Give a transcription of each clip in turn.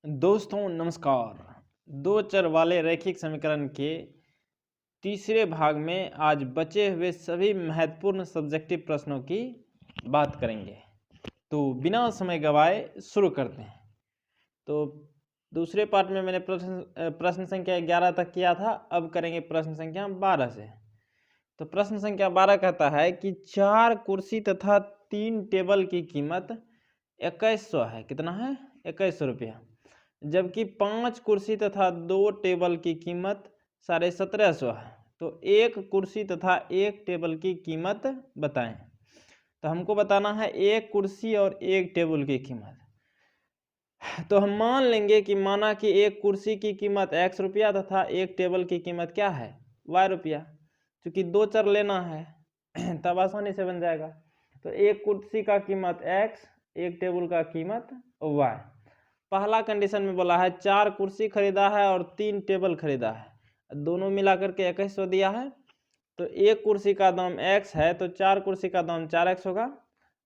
दोस्तों नमस्कार। दो चर वाले रैखिक समीकरण के तीसरे भाग में आज बचे हुए सभी महत्वपूर्ण सब्जेक्टिव प्रश्नों की बात करेंगे। तो बिना समय गवाए शुरू करते हैं। तो दूसरे पार्ट में मैंने प्रश्न संख्या 11 तक किया था, अब करेंगे प्रश्न संख्या 12 से। तो प्रश्न संख्या 12 कहता है कि 4 कुर्सी तथा 3 टेबल की कीमत 2100 है। कितना है? 2100 रुपया। जबकि 5 कुर्सी तथा 2 टेबल की कीमत 1750 है। तो एक कुर्सी तथा एक टेबल की कीमत बताएं। तो हमको बताना है एक कुर्सी और एक टेबल की कीमत। तो हम मान लेंगे कि माना कि एक कुर्सी की कीमत x रुपया तथा एक टेबल की कीमत क्या है? y रुपया। क्योंकि दो चर लेना है तब आसानी से बन जाएगा। तो एक कुर्सी का कीमत x, एक टेबल का कीमत y। पहला कंडीशन में बोला है 4 कुर्सी खरीदा है और 3 टेबल खरीदा है, दोनों मिलाकर के 2100 दिया है। तो एक कुर्सी का दाम x है तो 4 कुर्सी का दाम 4x होगा,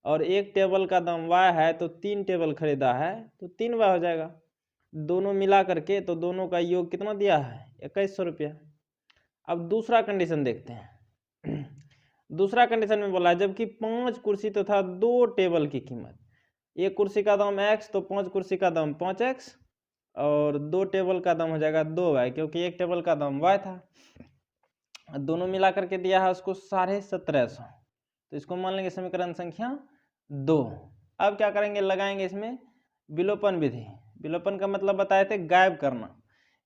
और एक टेबल का दाम y है तो 3 टेबल खरीदा है तो 3y हो जाएगा। दोनों मिला करके तो दोनों का योग कितना दिया है? 2100 रुपया। अब दूसरा कंडीशन देखते हैं। दूसरा कंडीशन में बोला है जबकि 5 कुर्सी तथा 2 टेबल की कीमत, एक कुर्सी का दाम x तो 5 कुर्सी का दाम 5x और 2 टेबल का दाम हो जाएगा 2y, क्योंकि एक टेबल का दाम y था। दोनों मिला करके दिया है उसको 1750। तो इसको मान लेंगे समीकरण संख्या 2। अब क्या करेंगे? लगाएंगे इसमें विलोपन विधि। विलोपन का मतलब बताए थे गायब करना।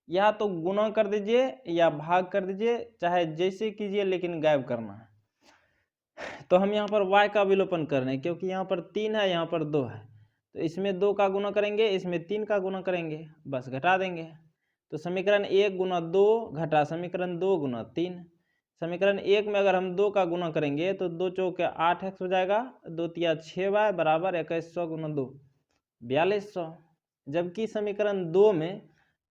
या तो गुणा कर दीजिए या भाग कर दीजिए, चाहे जैसे कीजिए, लेकिन गायब करना है। तो हम यहाँ पर y का विलोपन कर रहे हैं क्योंकि यहाँ पर 3 है, यहाँ पर 2 है। तो इसमें 2 का गुणा करेंगे, इसमें 3 का गुणा करेंगे, बस घटा देंगे। तो समीकरण 1 गुना 2 घटा समीकरण 2 गुना 3। समीकरण 1 में अगर हम 2 का गुणा करेंगे तो 2 चौके 8x हो जाएगा, 2 तिया 6y बराबर 2100 गुना 2 4200। जबकि समीकरण 2 में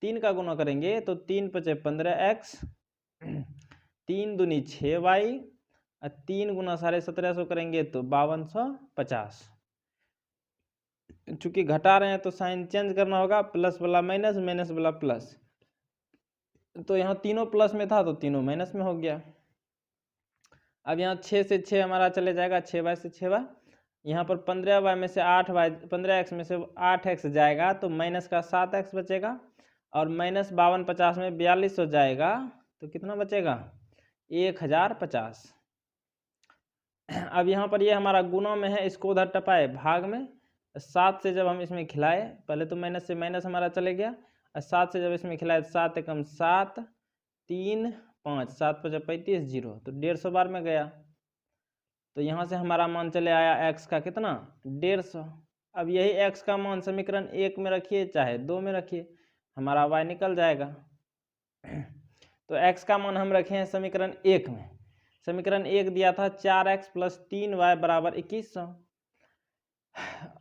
3 का गुणा करेंगे तो 3 पचे 15x, 3 दूनी 6y, 3 गुना 1750 करेंगे तो 5250। चूंकि घटा रहे हैं तो साइन चेंज करना होगा, प्लस वाला माइनस, माइनस वाला प्लस। तो यहाँ तीनों प्लस में था तो तीनों माइनस में हो गया। अब यहाँ 6 से 6 हमारा चले जाएगा, 6y से 6y। यहाँ पर 15y में से 8y, 15x में से 8x जाएगा तो माइनस का 7x बचेगा, और माइनस 5250 में 4200 जाएगा तो कितना बचेगा? 1050। अब यहाँ पर ये हमारा गुणा में है, इसको उधर टपाए भाग में। 7 से जब हम इसमें खिलाए, पहले तो माइनस से माइनस हमारा चले गया, और 7 से जब इसमें खिलाए 7 एकम 7, 3 5, 7 5 35 0, तो 150 बार में गया। तो यहाँ से हमारा मान चले आया x का कितना? 150। अब यही x का मान समीकरण 1 में रखिए चाहे 2 में रखिए, हमारा y निकल जाएगा। तो x का मान हम रखे हैं समीकरण 1 में। समीकरण 1 दिया था 4x प्लस 3y बराबर 2100,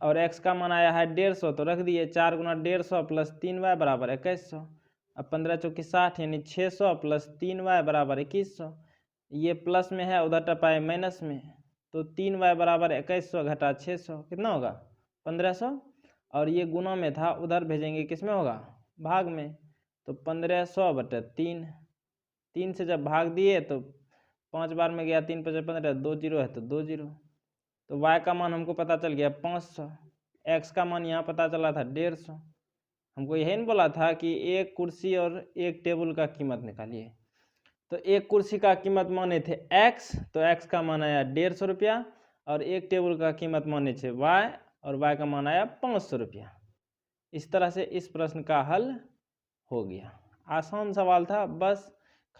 और x का मान आया है 150, तो रख दिए 4 गुना 150 प्लस 3y बराबर 2100। अब 15 चौकी 60 यानी 600 प्लस 3y बराबर 2100। ये प्लस में है, उधर टपाए माइनस में, तो 3y बराबर 2100 घटा 600 कितना होगा? 1500। और ये गुना में था, उधर भेजेंगे किस में होगा? भाग में। तो 1500 बटे 3, 3 से जब भाग दिए तो 5 बार में गया, 3 5 15, 2 0 है तो 2 0। तो y का मान हमको पता चल गया 500, x का मान यहाँ पता चला था 150। हमको यही नहीं बोला था कि एक कुर्सी और एक टेबल का कीमत निकालिए। तो एक कुर्सी का कीमत माने थे x, तो x का मान आया 150 रुपया, और एक टेबल का कीमत माने थे y, और y का मान आया 500 रुपया। इस तरह से इस प्रश्न का हल हो गया। आसान सवाल था, बस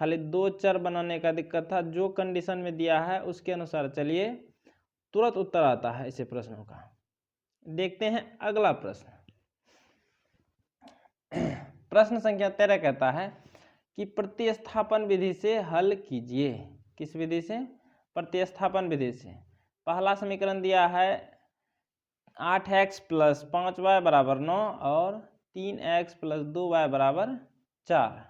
खाली 2 चर बनाने का दिक्कत था। जो कंडीशन में दिया है उसके अनुसार चलिए, तुरंत उत्तर आता है ऐसे प्रश्नों का। देखते हैं अगला प्रश्न। प्रश्न संख्या 13 कहता है कि प्रतिस्थापन विधि से हल कीजिए। किस विधि से? प्रतिस्थापन विधि से। पहला समीकरण दिया है 8x प्लस 5y बराबर 9 और 3x प्लस 2y बराबर 4।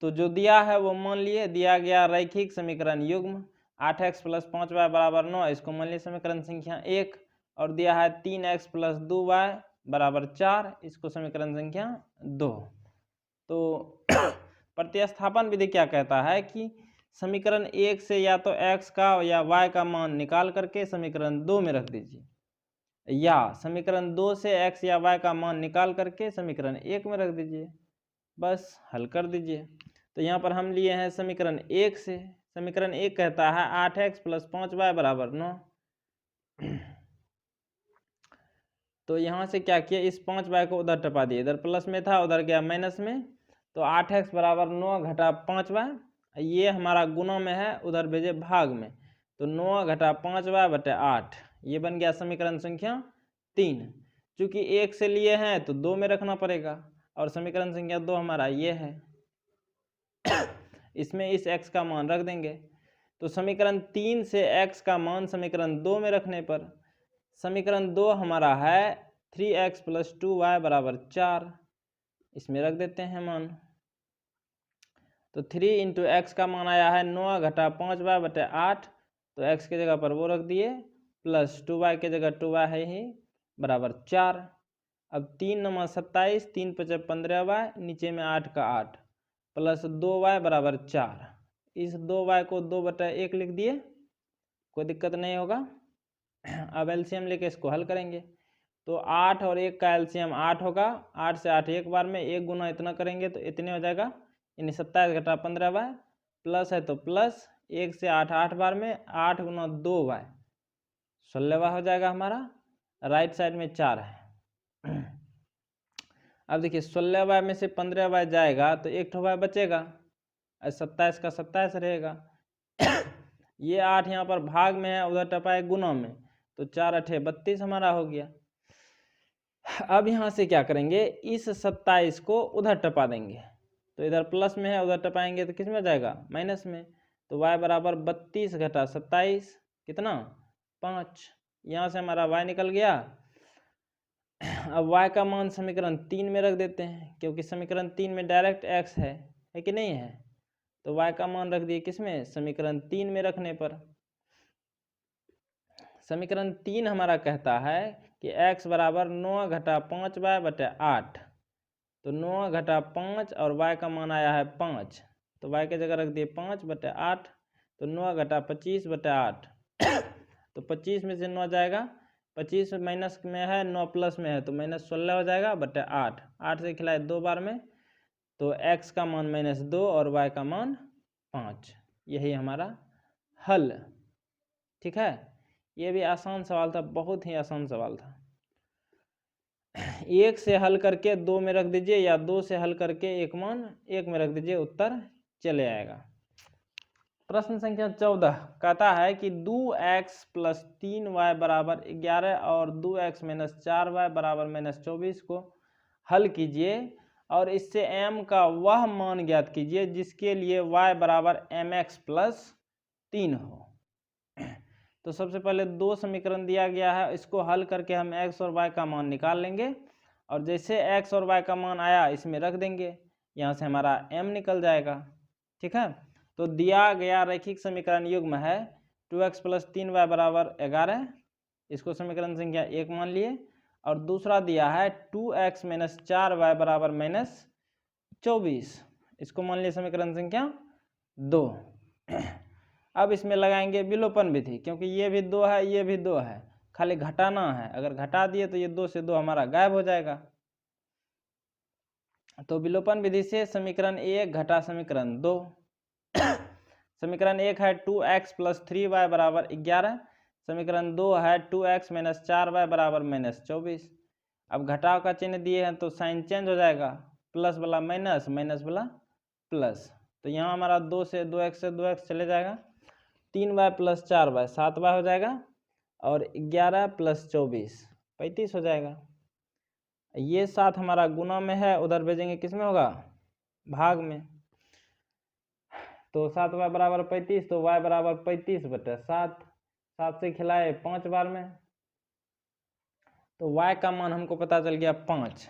तो जो दिया है वो मान लिए, दिया गया रैखिक समीकरण युग्म 8x प्लस 5y बराबर 9, इसको मान लिए समीकरण संख्या 1, और दिया है 3x प्लस 2y बराबर 4, इसको समीकरण संख्या 2। तो प्रतिस्थापन विधि क्या कहता है कि समीकरण 1 से या तो x का या y का मान निकाल करके समीकरण 2 में रख दीजिए, या समीकरण 2 से x या y का मान निकाल करके समीकरण 1 में रख दीजिए, बस हल कर दीजिए। तो यहाँ पर हम लिए हैं समीकरण 1 से। समीकरण 1 कहता है 8x + 5y बराबर 9। तो यहाँ से क्या किया, इस 5y को उधर टपा दिए, इधर प्लस में था उधर गया माइनस में। तो 8x बराबर 9 घटा 5y, ये हमारा गुणा में है, उधर भेजे भाग में। तो 9 घटा 5y बटे 8, ये बन गया समीकरण संख्या 3। चूंकि 1 से लिए हैं तो 2 में रखना पड़ेगा, और समीकरण संख्या 2 हमारा ये है। इसमें इस x का मान रख देंगे। तो समीकरण 3 से x का मान समीकरण 2 में रखने पर समीकरण 2 हमारा है 3x + 2y बराबर 4, इसमें रख देते हैं मान। तो 3 × x का मान आया है 9 घटा 5y बटे 8, तो x की जगह पर वो रख दिए, प्लस 2y की जगह 2y है ही बराबर 4। अब 3 9 27, 3 5 15y, नीचे में 8 का 8, प्लस 2y बराबर 4। इस 2y को 2/1 लिख दिए, कोई दिक्कत नहीं होगा। अब एलसीएम लेके इसको हल करेंगे। तो 8 और 1 का एलसीएम 8 होगा, 8 से 8 एक बार में, 1 गुना इतना करेंगे तो इतने हो जाएगा, यानी 27 घटा 15y, प्लस है तो प्लस, 1 से 8 8 बार में, 8 गुना 2y 16y हो जाएगा हमारा। राइट साइड में 4 है। अब देखिए 16y में से 15y जाएगा तो 1 y बचेगा, 27 का 27 रहेगा। ये 8 यहाँ पर भाग में है, उधर टपाए गुना में, तो 4 8 32 हमारा हो गया। अब यहाँ से क्या करेंगे, इस 27 को उधर टपा देंगे, तो इधर प्लस में है, उधर टपाएंगे तो किस में जाएगा, माइनस में। तो y बराबर 32 घटा 27 कितना, 5। यहाँ से हमारा y निकल गया। अब y का मान समीकरण 3 में रख देते हैं, क्योंकि समीकरण 3 में डायरेक्ट x है कि नहीं है। तो y का मान रख दिए किसमें, समीकरण 3 में रखने पर समीकरण 3 हमारा कहता है कि x बराबर 9 घटा 5y बटे 8। तो 9 घटा 5 और y का मान आया है 5, तो y की जगह रख दिए 5 बटे 8। तो 9 घटा 25 बटे 8, तो 25 में से 9 जाएगा, 25 माइनस में है, 9 प्लस में है, तो -16 हो जाएगा बटे 8। 8 से खिलाए 2 बार में, तो x का मान -2 और y का मान 5। यही हमारा हल। ठीक है, ये भी आसान सवाल था, बहुत ही आसान सवाल था। 1 से हल करके 2 में रख दीजिए, या 2 से हल करके एक मान 1 में रख दीजिए, उत्तर चले आएगा। प्रश्न संख्या 14 कहता है कि 2x + 3y बराबर 11 और 2x - 4y बराबर -24 को हल कीजिए और इससे m का वह मान ज्ञात कीजिए जिसके लिए y बराबर mx + 3 हो। तो सबसे पहले 2 समीकरण दिया गया है, इसको हल करके हम x और y का मान निकाल लेंगे, और जैसे x और y का मान आया इसमें रख देंगे, यहाँ से हमारा m निकल जाएगा। ठीक है, तो दिया गया रैखिक समीकरण युग्म है 2x + 3y बराबर 11, इसको समीकरण संख्या 1 मान लिए, और दूसरा दिया है 2x - 4y बराबर -24, इसको मान लिए समीकरण संख्या 2। अब इसमें लगाएंगे विलोपन विधि, क्योंकि ये भी 2 है, ये भी 2 है, खाली घटाना है। अगर घटा दिए तो ये 2 से 2 हमारा गायब हो जाएगा। तो विलोपन विधि से समीकरण 1 घटा समीकरण 2। समीकरण 1 है 2x + 3y बराबर 11, समीकरण 2 है 2x - 4y बराबर -24। अब घटाव का चिन्ह दिए हैं तो साइन चेंज हो जाएगा, प्लस वाला माइनस, माइनस वाला प्लस। तो यहाँ हमारा 2 से 2x से 2x चले जाएगा, 3y + 4y 7y हो जाएगा, और 11 + 24 35 हो जाएगा। ये 7 हमारा गुना में है, उधर भेजेंगे किस में होगा, भाग में। तो 7y बराबर 35, तो y बराबर 35 बटे 7, 7 से खिलाए 5 बार में, तो y का मान हमको पता चल गया 5।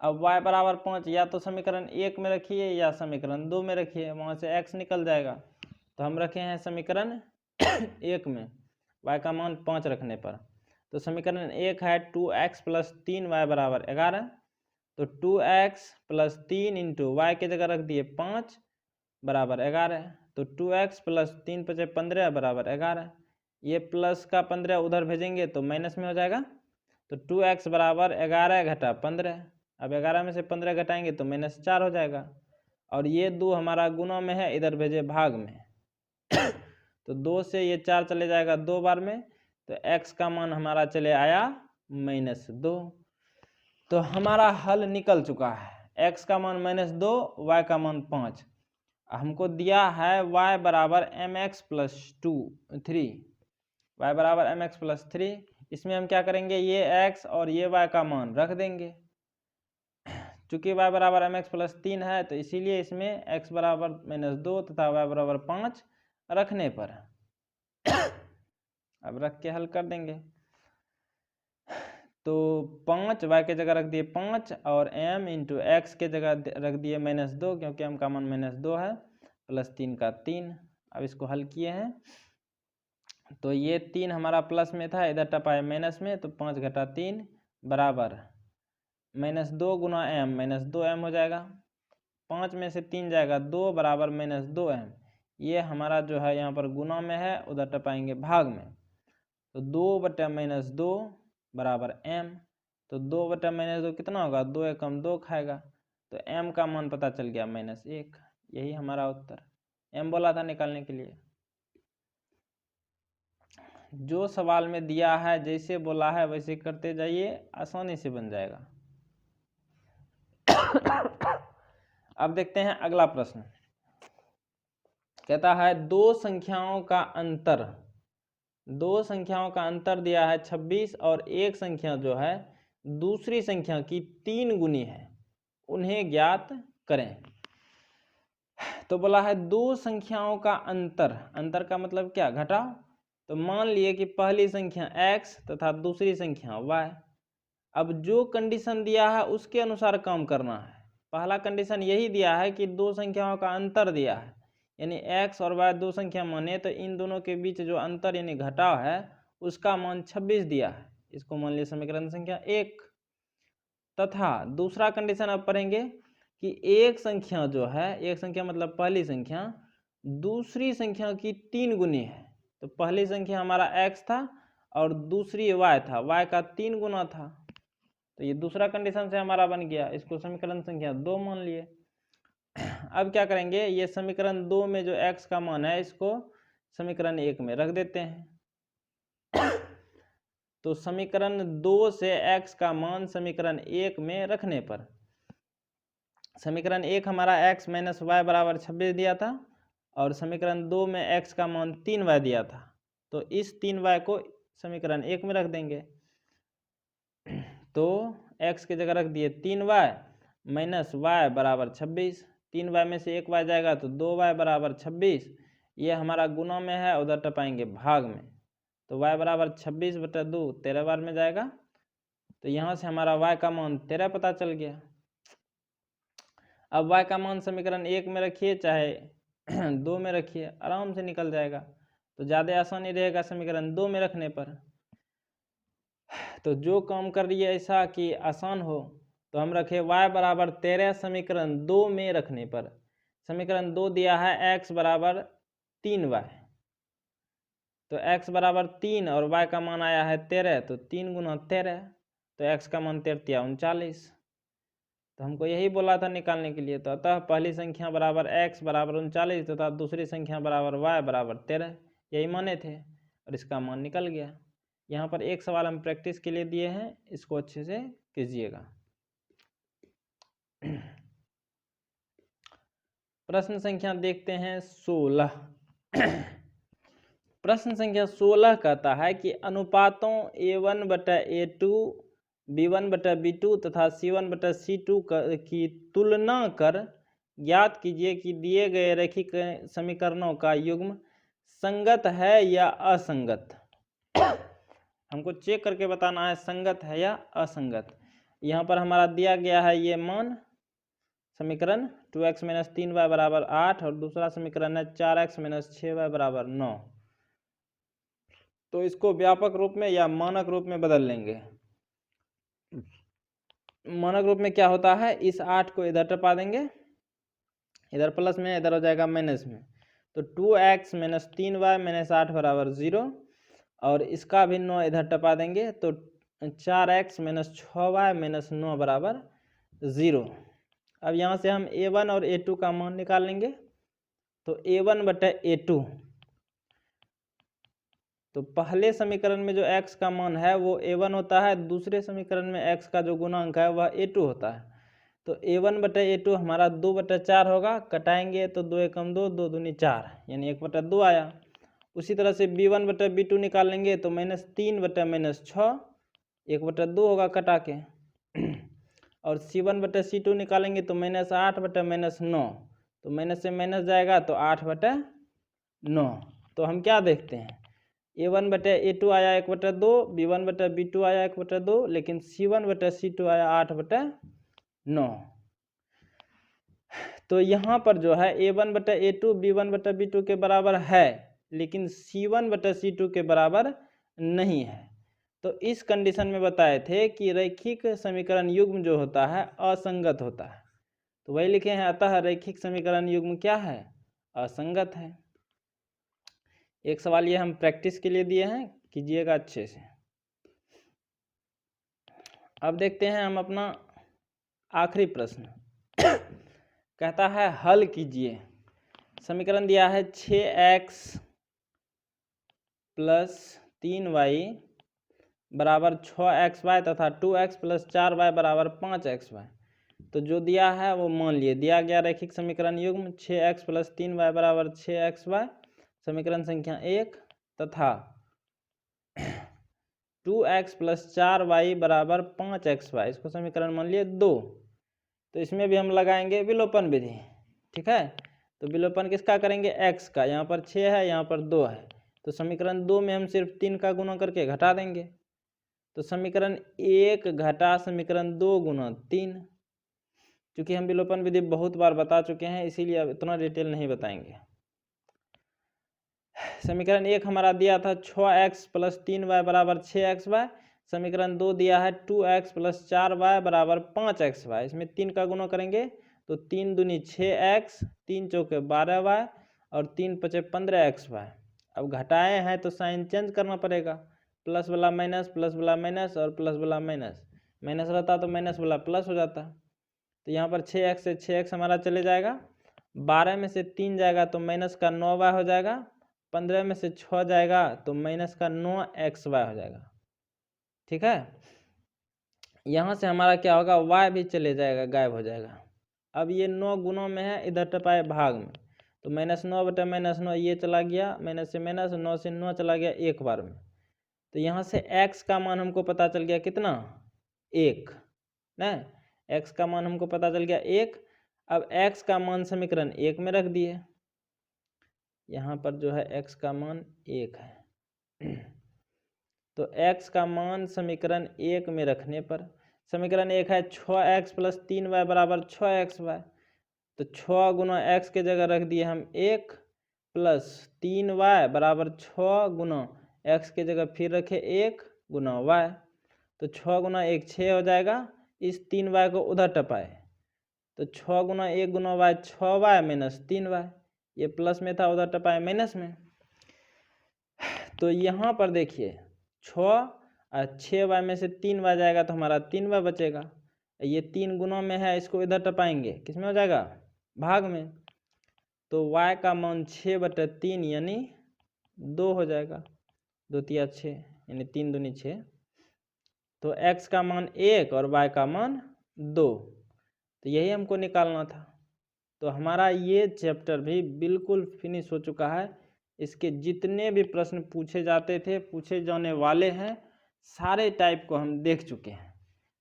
अब y बराबर 5 या तो समीकरण 1 में रखिए या समीकरण 2 में रखिए, वहाँ से x निकल जाएगा। तो हम रखे हैं समीकरण 1 में, y का मान 5 रखने पर। तो समीकरण 1 है 2x प्लस 3y बराबर 11। तो 2x प्लस 3 इंटू वाई की जगह रख दिए 5 बराबर 11। तो 2x प्लस 3 5 15 बराबर 11। ये प्लस का 15 उधर भेजेंगे तो माइनस में हो जाएगा। तो 2x बराबर 11 घटा 15। अब 11 में से 15 घटाएंगे तो -4 हो जाएगा। और ये 2 हमारा गुणा में है, इधर भेजे भाग में। तो 2 से ये 4 चले जाएगा 2 बार में, तो x का मान हमारा चले आया -2। तो हमारा हल निकल चुका है। x का मान -2, y का मान 5। हमको दिया है y बराबर mx प्लस 3, y बराबर mx प्लस 3। इसमें हम क्या करेंगे, ये x और ये y का मान रख देंगे। चूंकि y बराबर mx प्लस 3 है तो इसीलिए इसमें x बराबर -2 तथा y बराबर 5 रखने पर अब रख के हल कर देंगे। तो 5 y के जगह रख दिए 5 और m इंटू एक्स के जगह रख दिए -2, क्योंकि m का मान -2 है, प्लस 3 का 3। अब इसको हल किए हैं तो ये 3 हमारा प्लस में था, इधर टपाए माइनस में, तो 5 घटा 3 बराबर -2 गुना m, -2m हो जाएगा। 5 में से 3 जाएगा 2 बराबर -2m। ये हमारा जो है यहाँ पर गुना में है, उधर टपाएंगे भाग में। तो 2 बटा -2 बराबर m। तो 2 बटा -2 कितना होगा, 2 एकम 2 खाएगा। तो m का मान पता चल गया -1। यही हमारा उत्तर, m बोला था निकालने के लिए। जो सवाल में दिया है जैसे बोला है वैसे करते जाइए, आसानी से बन जाएगा। अब देखते हैं अगला प्रश्न। कहता है दो संख्याओं का अंतर दिया है 26 और एक संख्या जो है दूसरी संख्या की 3 गुनी है, उन्हें ज्ञात करें। तो बोला है दो संख्याओं का अंतर का मतलब क्या, घटाओ। तो मान लिए कि पहली संख्या x तथा दूसरी संख्या y। अब जो कंडीशन दिया है उसके अनुसार काम करना है। पहला कंडीशन यही दिया है कि दो संख्याओं का अंतर दिया है, यानी x और y दो संख्या माने तो इन दोनों के बीच जो अंतर यानी घटाव है उसका मान 26 दिया है। इसको मान लिया समीकरण संख्या 1। तथा दूसरा कंडीशन अब पढ़ेंगे कि एक संख्या जो है, एक संख्या मतलब पहली संख्या दूसरी संख्या की 3 गुनी है। तो पहली संख्या हमारा x था और दूसरी y था, y का 3 गुना था। तो ये दूसरा कंडीशन से हमारा बन गया, इसको समीकरण संख्या 2 मान लिए। अब क्या करेंगे, ये समीकरण 2 में जो x का मान है इसको समीकरण 1 में रख देते हैं। तो समीकरण 2 से x का मान समीकरण 1 में रखने पर समीकरण 1 हमारा x माइनस वाई बराबर 26 दिया था और समीकरण 2 में x का मान 3y दिया था। तो इस 3y को समीकरण 1 में रख देंगे। तो x की जगह रख दिए 3y माइनस वाई बराबर 26। 3y में से 1y जाएगा तो 2y बराबर 26। ये हमारा गुना में है, उधर टपाएंगे भाग में। तो y बराबर 26 बटा 2 13 बार में जाएगा। तो यहाँ से हमारा y का मान 13 पता चल गया। अब y का मान समीकरण 1 में रखिए चाहे 2 में रखिए, आराम से निकल जाएगा। तो ज़्यादा आसानी रहेगा समीकरण 2 में रखने पर। तो जो काम कर रही है ऐसा कि आसान हो, तो हम रखे y बराबर 13 समीकरण 2 में रखने पर। समीकरण 2 दिया है x बराबर 3y। तो x बराबर 3 और y का मान आया है 13, तो 3 गुना 13, तो x का मान 13 39। तो हमको यही बोला था निकालने के लिए। तो अतः पहली संख्या बराबर x बराबर 39 तथा दूसरी संख्या बराबर y बराबर 13, यही माने थे और इसका मान निकल गया। यहाँ पर एक सवाल हम प्रैक्टिस के लिए दिए हैं, इसको अच्छे से कीजिएगा। प्रश्न संख्या देखते हैं 16। प्रश्न संख्या 16 कहता है कि अनुपातों a1 बटा a2, b1 बटा b2 तथा c1 बटा c2 की तुलना कर ज्ञात कीजिए कि दिए गए रैखिक समीकरणों का युग्म संगत है या असंगत। हमको चेक करके बताना है संगत है या असंगत। यहाँ पर हमारा दिया गया है ये मान, समीकरण 2x माइनस 3y बराबर 8 और दूसरा समीकरण है 4x माइनस 6y बराबर 9। तो इसको व्यापक रूप में या मानक रूप में बदल लेंगे। मानक रूप में क्या होता है, इस 8 को इधर टपा देंगे, इधर प्लस में इधर हो जाएगा माइनस में, तो 2x माइनस 3y माइनस 8 बराबर 0, और इसका भी 9 इधर टपा देंगे तो 4x माइनस 6y माइनस 9 बराबर 0। अब यहाँ से हम a1 और a2 का मान निकाल लेंगे, तो a1 बटा a2, तो पहले समीकरण में जो x का मान है वो a1 होता है, दूसरे समीकरण में x का जो गुणांक है वह a2 होता है। तो a1 बटा a2 हमारा 2 बटा 4 होगा, कटाएंगे तो 2 एकम 2, 2 दूनी 4, यानी 1 बटा 2 आया। उसी तरह से b1 बटा b2 निकाल लेंगे तो माइनस 3 बटा माइनस 6, 1 बटा 2 होगा कटा के। और c1 बटा c2 निकालेंगे तो माइनस 8 बटा माइनस 9, तो माइनस से माइनस जाएगा तो 8 बटा 9। तो हम क्या देखते हैं, a1 बटा a2 आया 1 बटा 2, b1 बटा b2 आया 1 बटा 2, लेकिन c1 बटा c2 आया 8 बटा 9। तो यहाँ पर जो है a1 बटा a2 b1 बटा b2 के बराबर है, लेकिन c1 बटा c2 के बराबर नहीं है। तो इस कंडीशन में बताए थे कि रैखिक समीकरण युग्म जो होता है असंगत होता है, तो वही लिखे हैं, अतः रैखिक समीकरण युग्म क्या है, असंगत है। एक सवाल ये हम प्रैक्टिस के लिए दिए हैं, कीजिएगा अच्छे से। अब देखते हैं हम अपना आखिरी प्रश्न। कहता है हल कीजिए, समीकरण दिया है 6x प्लस 3y बराबर 6xy तथा 2x प्लस 4y बराबर 5xy। तो जो दिया है वो मान लिए, दिया गया रैखिक समीकरण युग्म 6x प्लस 3y बराबर 6xy, समीकरण संख्या 1, तथा 2x प्लस 4y बराबर 5xy, इसको समीकरण मान लिए 2। तो इसमें भी हम लगाएंगे विलोपन विधि, ठीक है। तो विलोपन किसका करेंगे, x का, यहाँ पर 6 है यहाँ पर 2 है, तो समीकरण 2 में हम सिर्फ 3 का गुणा करके घटा देंगे, तो समीकरण 1 घटा समीकरण 2 गुना 3। क्योंकि हम विलोपन विधि बहुत बार बता चुके हैं इसीलिए अब इतना डिटेल नहीं बताएंगे। समीकरण 1 हमारा दिया था 6x प्लस 3y बराबर 6xy, समीकरण 2 दिया है 2x प्लस 4y बराबर 5xy, इसमें 3 का गुणा करेंगे तो 3 दूनी 6x, 3 चौके 12y और 3 पचे 15xy। अब घटाए हैं तो साइन चेंज करना पड़ेगा, प्लस वाला माइनस, प्लस वाला माइनस और प्लस वाला माइनस, माइनस रहता तो माइनस वाला प्लस हो जाता। तो यहाँ पर 6x से 6x हमारा चले जाएगा, 12 में से 3 जाएगा तो माइनस का 9y हो जाएगा, 15 में से 6 जाएगा तो माइनस का 9xy हो जाएगा, ठीक है। यहाँ से हमारा क्या होगा, y भी चले जाएगा, गायब हो जाएगा। अब ये 9 गुणों में है, इधर टपाए भाग में, तो माइनस 9 बटा माइनस 9 ये चला गया, माइनस से माइनस, 9 से 9 चला गया एक बार में। तो यहाँ से x का मान हमको पता चल गया कितना, 1 ना, x का मान हमको पता चल गया 1। अब x का मान समीकरण 1 में रख दिए, यहाँ पर जो है x का मान 1 है। तो x का मान समीकरण 1 में रखने पर, समीकरण 1 है 6x प्लस 3y बराबर 6xy, तो 6 गुना x के जगह रख दिए हम 1 प्लस 3y बराबर 6 गुना x के जगह फिर रखे 1 गुना y, तो 6 गुना 1 6 हो जाएगा, इस 3y को उधर टपाए तो 6 गुना 1 गुना y 6y माइनस 3y, ये प्लस में था उधर टपाए माइनस में। तो यहाँ पर देखिए 6 और 6y में से 3y जाएगा तो हमारा 3y बचेगा, ये 3 गुना में है, इसको इधर टपाएंगे, किसमें हो जाएगा, भाग में, तो y का मान 6 बटा 3 यानी 2 हो जाएगा, 2 तिया 6 यानी 3 दूनी 6। तो x का मान 1 और y का मान 2, तो यही हमको निकालना था। तो हमारा ये चैप्टर भी बिल्कुल फिनिश हो चुका है, इसके जितने भी प्रश्न पूछे जाते थे, पूछे जाने वाले हैं, सारे टाइप को हम देख चुके हैं।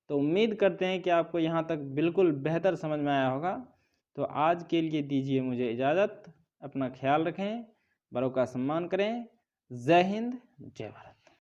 तो उम्मीद करते हैं कि आपको यहाँ तक बिल्कुल बेहतर समझ में आया होगा। तो आज के लिए दीजिए मुझे इजाज़त, अपना ख्याल रखें, बड़ों का सम्मान करें। जय हिंद, जय भारत।